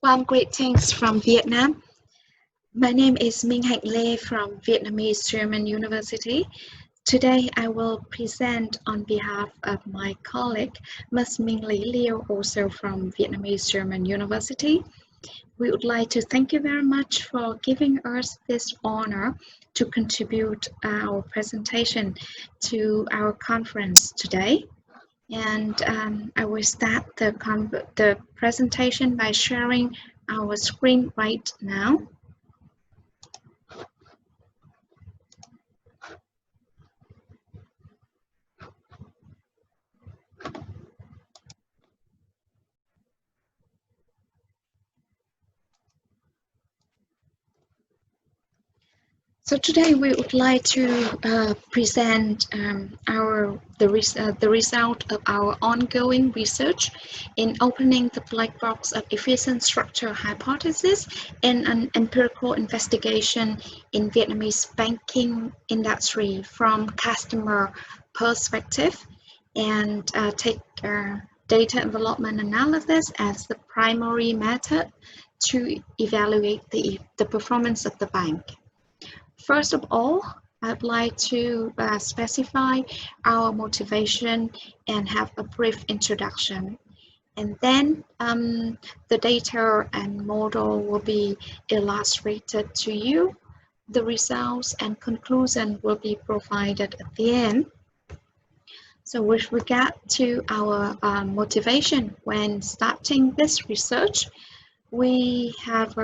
Warm greetings from Vietnam. My name is Minh-Hanh from Vietnamese German University. Today I will present on behalf of my colleague, Ms. Minh Liêu, also from Vietnamese German University. We would like to thank you very much for giving us this honor to contribute our presentation to our conference today. And I will start the presentation by sharing our screen right now. So today we would like to present the result of our ongoing research in opening the black box of efficient structure hypothesis in an empirical investigation in Vietnamese banking industry from customer perspective, and take data development analysis as the primary method to evaluate the performance of the bank. First of all, I'd like to specify our motivation and have a brief introduction. And then the data and model will be illustrated to you. The results and conclusion will be provided at the end. So with regard to our motivation when starting this research, we have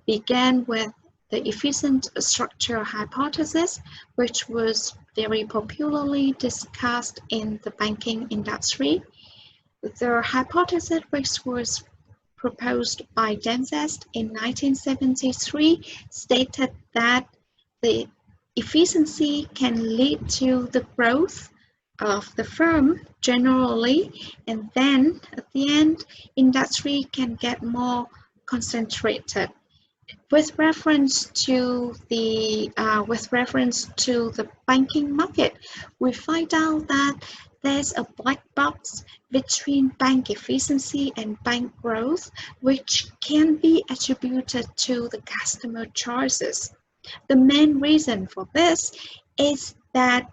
began with the efficient structure hypothesis, which was very popularly discussed in the banking industry. The hypothesis, which was proposed by Denzest in 1973, stated that the efficiency can lead to the growth of the firm generally, and then at the end, industry can get more concentrated. With reference to the banking market, we find out that there's a black box between bank efficiency and bank growth, which can be attributed to the customer choices. The main reason for this is that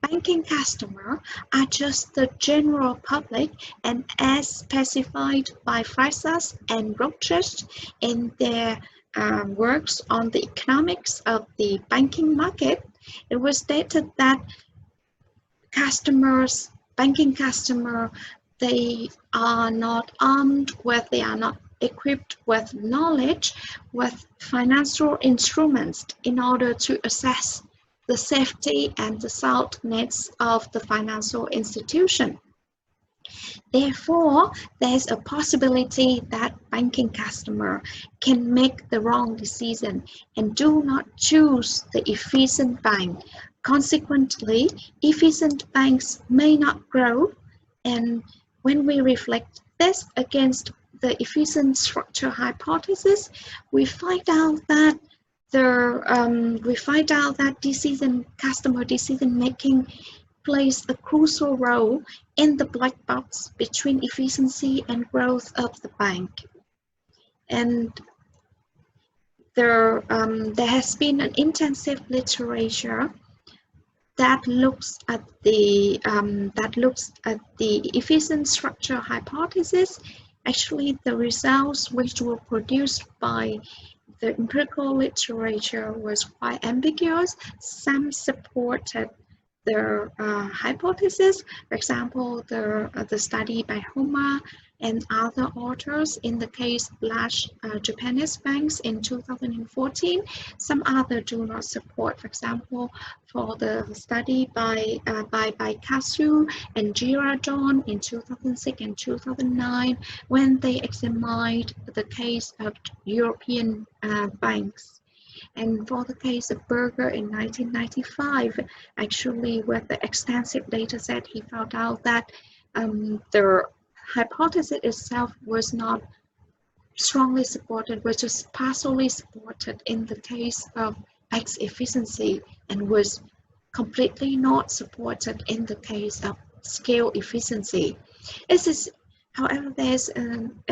banking customers are just the general public, and as specified by Freitas and Roches in their works on the economics of the banking market, it was stated that banking customers, they are not armed with, they are not equipped with knowledge, with financial instruments in order to assess the safety and the soundness of the financial institution. Therefore, there's a possibility that banking customer can make the wrong decision and do not choose the efficient bank. Consequently, efficient banks may not grow, and when we reflect this against the efficient structure hypothesis, we find out that customer decision making plays a crucial role in the black box between efficiency and growth of the bank. And there has been an intensive literature that looks at the efficient structure hypothesis. Actually, the results which were produced by the empirical literature was quite ambiguous. Some supported the hypothesis. For example, the study by Homa and other authors in the case large Japanese banks in 2014. Some other do not support. For example, for the study by Kasu and Girardon in 2006 and 2009, when they examined the case of European banks. And for the case of Berger in 1995, actually with the extensive data set, he found out that the hypothesis itself was not strongly supported, was just partially supported in the case of X efficiency, and was completely not supported in the case of scale efficiency. This is However, there's an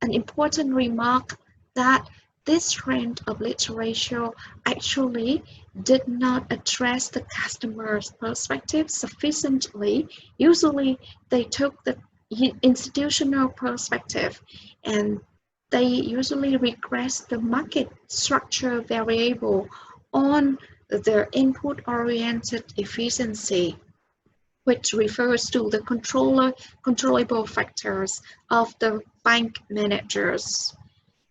important remark that this trend of literature actually did not address the customer's perspective sufficiently. Usually, they took the institutional perspective, and they usually regress the market structure variable on the input-oriented efficiency, which refers to the controllable factors of the bank managers.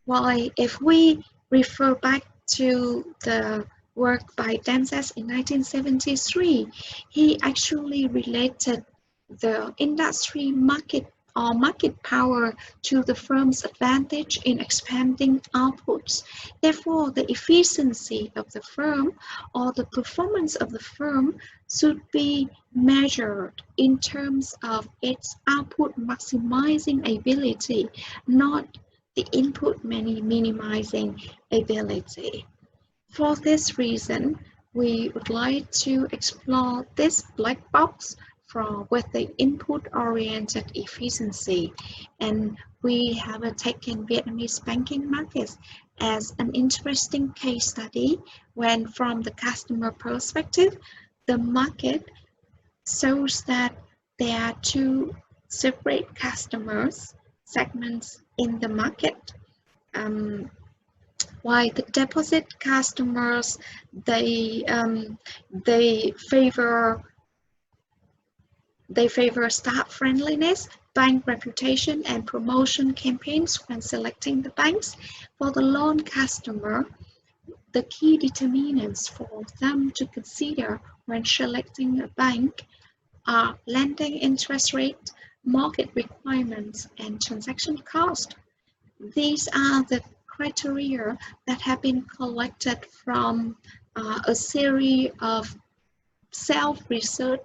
While if we refer back to the work by Danzas in 1973, he actually related the industry market or market power to the firm's advantage in expanding outputs. Therefore, the efficiency of the firm or the performance of the firm should be measured in terms of its output maximizing ability, not the input minimizing ability. For this reason, we would like to explore this black box with the input-oriented efficiency, and we have taken Vietnamese banking markets as an interesting case study when, from the customer perspective, the market shows that there are two separate customers segments in the market. While the deposit customers, they favor staff friendliness, bank reputation, and promotion campaigns when selecting the banks. For the loan customer, the key determinants for them to consider when selecting a bank are lending interest rate, market requirements, and transaction cost. These are the criteria that have been collected from a series of self-research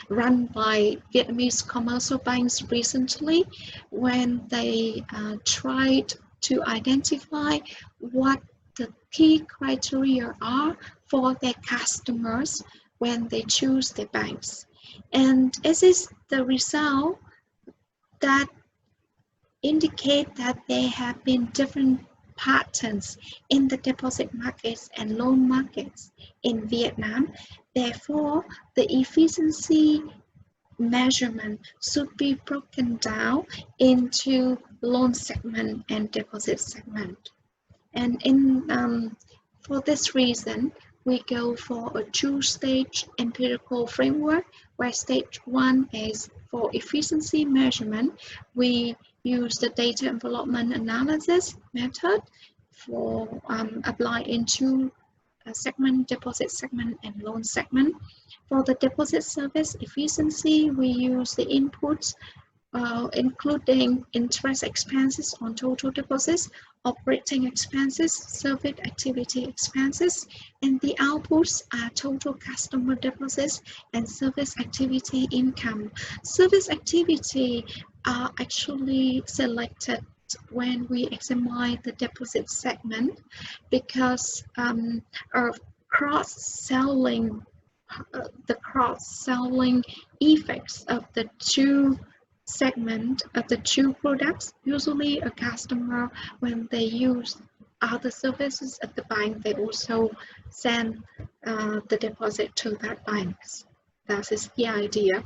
run by Vietnamese commercial banks recently, when they tried to identify what the key criteria are for their customers when they choose their banks. And this is the result that indicate that there have been different patterns in the deposit markets and loan markets in Vietnam. Therefore, the efficiency measurement should be broken down into loan segment and deposit segment. And for this reason, we go for a two-stage empirical framework, where stage one is for efficiency measurement. We use the data envelopment analysis method for apply into a segment, deposit segment, and loan segment. For the deposit service efficiency, we use the inputs including interest expenses on total deposits, operating expenses, service activity expenses, and the outputs are total customer deposits and service activity income. Service activity are actually selected when we examine the deposit segment because of cross-selling, the cross-selling effects of the two segment of the two products. Usually a customer, when they use other services at the bank, they also send the deposit to that bank. That is the idea.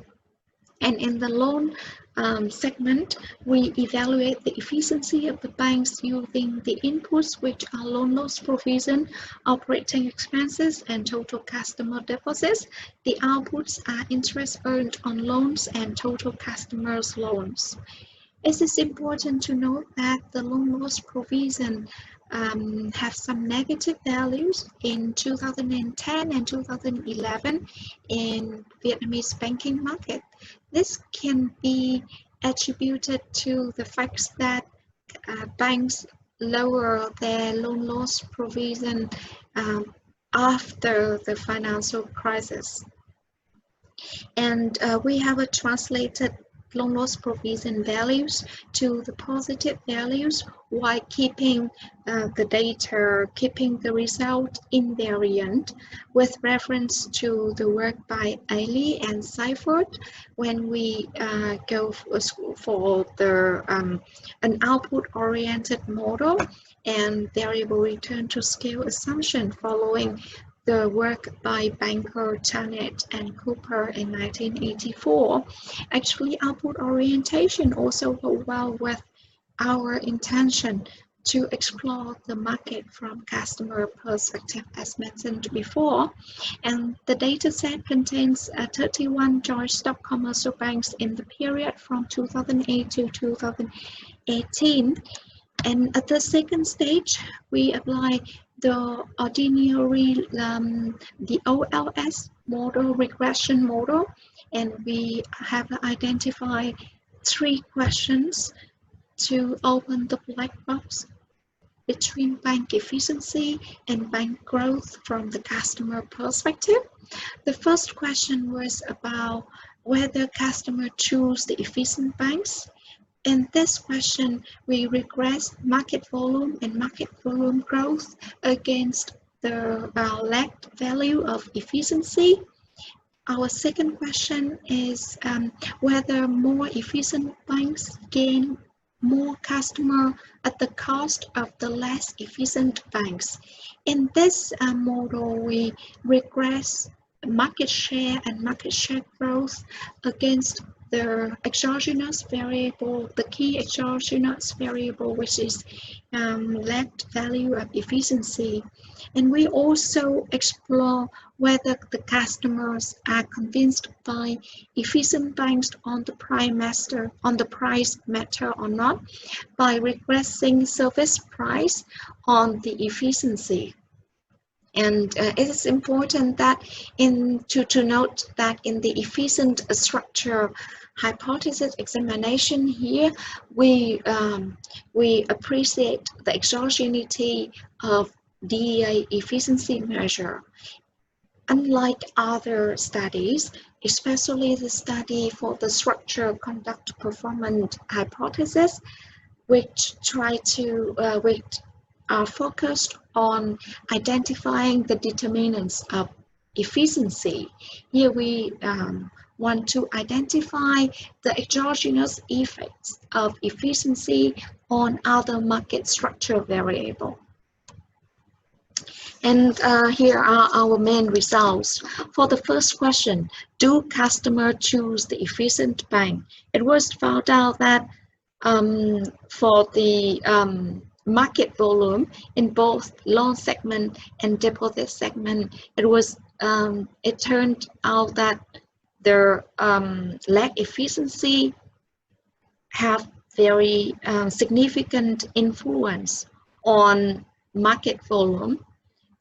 And in the loan segment, we evaluate the efficiency of the banks using the inputs, which are loan loss provision, operating expenses, and total customer deposits. The outputs are interest earned on loans and total customers' loans. It is important to note that the loan loss provision have some negative values in 2010 and 2011 in Vietnamese banking market. This can be attributed to the fact that banks lower their loan loss provision after the financial crisis. And we have translated loan loss provision values to the positive values while keeping the data, keeping the result invariant with reference to the work by Ailey and Seifert when we go for the an output-oriented model and variable return to scale assumption following the work by Banker, Tannet, and Cooper in 1984. Actually, output orientation also go well with our intention to explore the market from customer perspective as mentioned before. And the data set contains 31 joint stock commercial banks in the period from 2008 to 2018. And at the second stage, we apply the ordinary, the OLS model, regression model, and we have identified 3 questions to open the black box between bank efficiency and bank growth from the customer perspective. The first question was about whether customers choose the efficient banks. In this question, we regress market volume and market volume growth against the lagged value of efficiency. Our second question is whether more efficient banks gain more customer at the cost of the less efficient banks. In this model, we regress market share and market share growth against the exogenous variable, the key exogenous variable, which is lagged value of efficiency. And we also explore whether the customers are convinced by efficient banks on the price matter or not by regressing service price on the efficiency. And it is important that to note that in the efficient structure hypothesis examination here, we appreciate the exogeneity of DEA efficiency measure. Unlike other studies, especially the study for the structure conduct performance hypothesis, which are focused on identifying the determinants of efficiency. Here we want to identify the exogenous effects of efficiency on other market structure variables. And here are our main results. For the first question, do customers choose the efficient bank? It was found out that for the market volume in both loan segment and deposit segment, it turned out that their lag efficiency have very significant influence on market volume.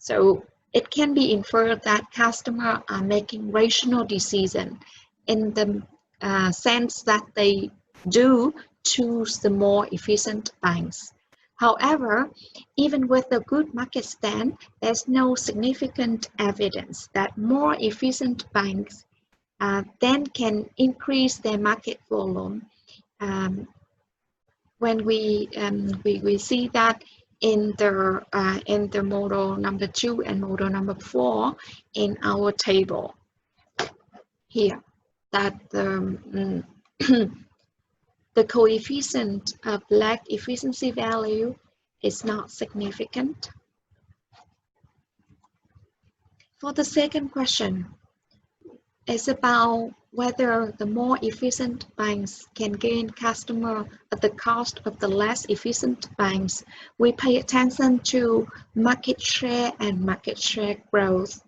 So it can be inferred that customers are making rational decisions in the sense that they do choose the more efficient banks. However, even with a good market stand, there's no significant evidence that more efficient banks then can increase their market volume. When we see that in the model number 2 and model number 4 in our table here, that the coefficient of lag efficiency value is not significant. For the second question, it's about whether the more efficient banks can gain customer at the cost of the less efficient banks. We pay attention to market share and market share growth.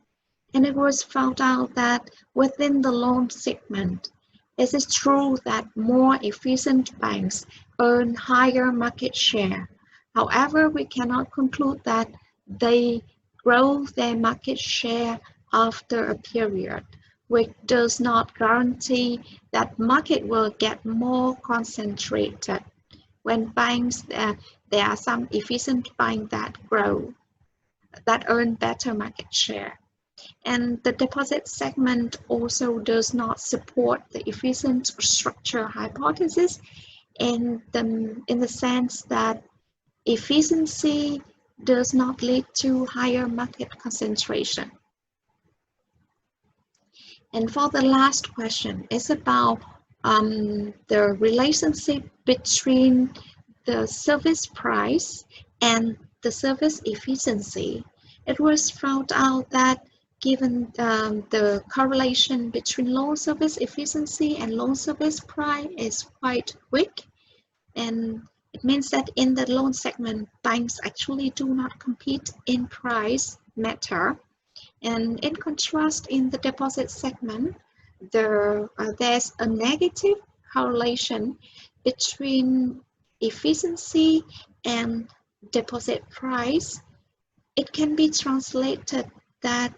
And it was found out that within the loan segment, it is true that more efficient banks earn higher market share. However, we cannot conclude that they grow their market share after a period, which does not guarantee that market will get more concentrated. When banks, there are some efficient banks that grow, that earn better market share. And the deposit segment also does not support the efficient structure hypothesis in the sense that efficiency does not lead to higher market concentration. And for the last question, it's about the relationship between the service price and the service efficiency. It was found out that given the correlation between loan service efficiency and loan service price is quite weak, and it means that in the loan segment, banks actually do not compete in price matter. And in contrast, in the deposit segment, there's a negative correlation between efficiency and deposit price. It can be translated that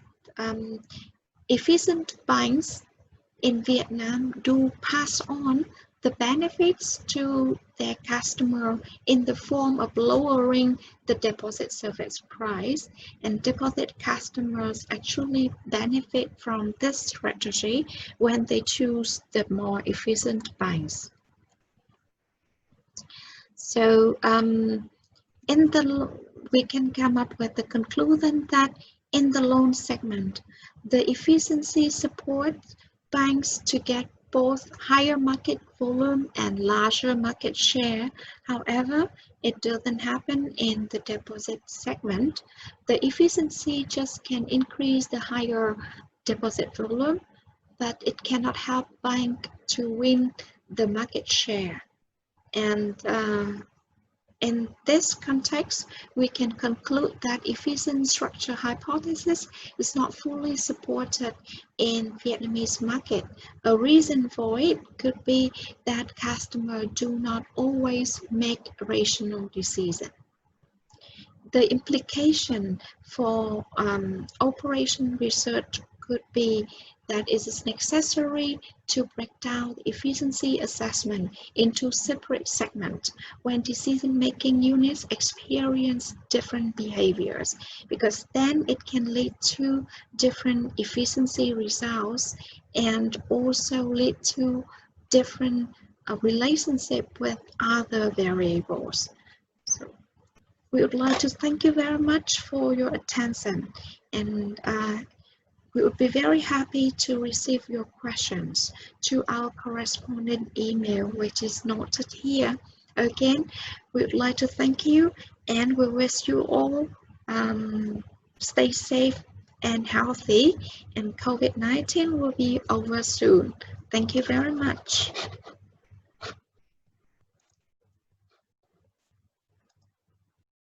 efficient banks in Vietnam do pass on the benefits to their customer in the form of lowering the deposit service price, and deposit customers actually benefit from this strategy when they choose the more efficient banks. So we can come up with the conclusion that in the loan segment, the efficiency supports banks to get both higher market volume and larger market share. However, it doesn't happen in the deposit segment. The efficiency just can increase the higher deposit volume, but it cannot help bank to win the market share. And in this context, we can conclude that efficient structure hypothesis is not fully supported in Vietnamese market. A reason for it could be that customers do not always make rational decisions. The implication for operation research could be that it is necessary to break down the efficiency assessment into separate segments when decision-making units experience different behaviors, because then it can lead to different efficiency results and also lead to different relationship with other variables. So we would like to thank you very much for your attention, and we would be very happy to receive your questions to our corresponding email, which is noted here. Again, we would like to thank you, and we wish you all stay safe and healthy, and COVID-19 will be over soon. Thank you very much.